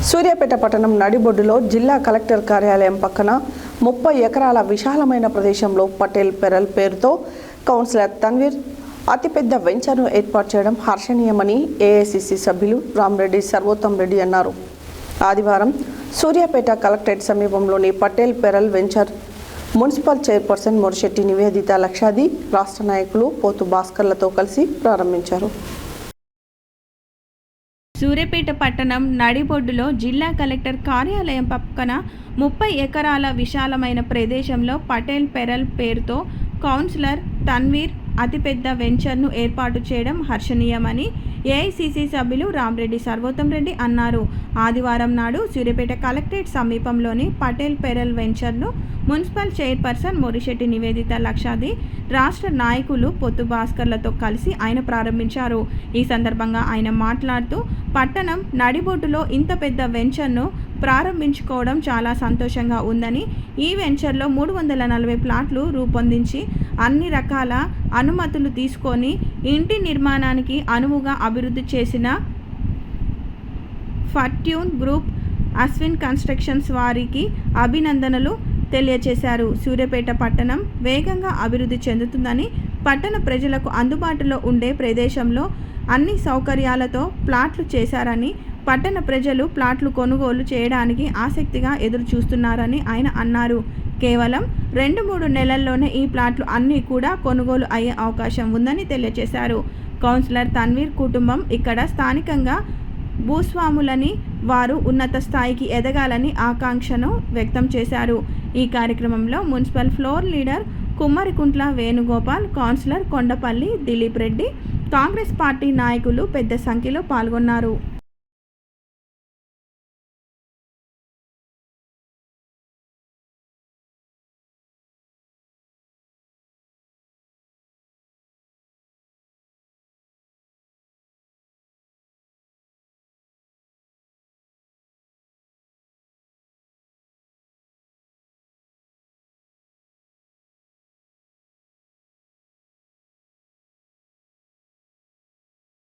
సూర్యాపేట పట్టణం నడిబొడ్డులో జిల్లా కలెక్టర్ కార్యాలయం పక్కన 30 ఎకరాల విశాలమైన ప్రదేశంలో పటేల్ పెరల్ పేరుతో కౌన్సిలర్ తన్వీర్ అతిపెద్ద వెంచర్ను ఏర్పాటు చేయడం హర్షణీయమని ఏఐసిసి సభ్యులు రామరెడ్డి సర్వోత్తం రెడ్డి అన్నారు. ఆదివారం సూర్యాపేట కలెక్టరేట్ సమీపంలోని Patel pearl venture municipal chairperson Morishetti Nivedita లక్షాది రాష్ట్ర నాయకులు పోతు భాస్కర్లతో కలిసి ప్రారంభించారు. సూర్యాపేట పట్టణం నడిబొడ్డులో జిల్లా కలెక్టర్ కార్యాలయం పక్కన 30 ఎకరాల విశాలమైన ప్రదేశంలో పటేల్ పెరల్ పేరుతో కౌన్సిలర్ తన్వీర్ అతిపెద్ద వెంచర్ను ఏర్పాటు చేయడం హర్షణీయమని ఏఐసిసి సభ్యులు రామరెడ్డి సర్వోత్తం రెడ్డి అన్నారు. ఆదివారం నాడు సూర్యాపేట కలెక్టరేట్ సమీపంలోని పటేల్ పెరల్ వెంచర్ను మున్సిపల్ చైర్పర్సన్ మొరిశెట్టి నివేదిత లక్షాది రాష్ట్ర నాయకులు పొత్తు భాస్కర్లతో కలిసి ఆయన ప్రారంభించారు. ఈ సందర్భంగా ఆయన మాట్లాడుతూ పట్టణం నడిబొడ్డులో ఇంత పెద్ద వెంచర్ను ప్రారంభించుకోవడం చాలా సంతోషంగా ఉందని, ఈ వెంచర్లో 340 ప్లాట్లు రూపొందించి అన్ని రకాల అనుమతులు తీసుకొని ఇంటి నిర్మాణానికి అనువుగా అభివృద్ధి చేసిన ఫార్ట్యూన్ గ్రూప్, అశ్విన్ కన్స్ట్రక్షన్స్ వారికి అభినందనలు తెలియజేశారు. సూర్యాపేట పట్టణం వేగంగా అభివృద్ధి చెందుతుందని, పట్టణ ప్రజలకు అందుబాటులో ఉండే ప్రదేశంలో అన్ని సౌకర్యాలతో ప్లాట్లు చేశారని, పట్టణ ప్రజలు ప్లాట్లు కొనుగోలు చేయడానికి ఆసక్తిగా ఎదురు చూస్తున్నారని ఆయన అన్నారు. కేవలం 2-3 నెలల్లోనే ఈ ప్లాట్లు అన్నీ కూడా కొనుగోలు అయ్యే అవకాశం ఉందని తెలియజేశారు. కౌన్సిలర్ తన్వీర్ కుటుంబం ఇక్కడ స్థానికంగా భూస్వాములని, వారు ఉన్నత స్థాయికి ఎదగాలని ఆకాంక్షను వ్యక్తం చేశారు. ఈ కార్యక్రమంలో municipal floor leader Kummarikuntla Venugopal, councillor Kondapalli Dilip Reddy, Congress party నాయకులు పెద్ద సంఖ్యలో పాల్గొన్నారు.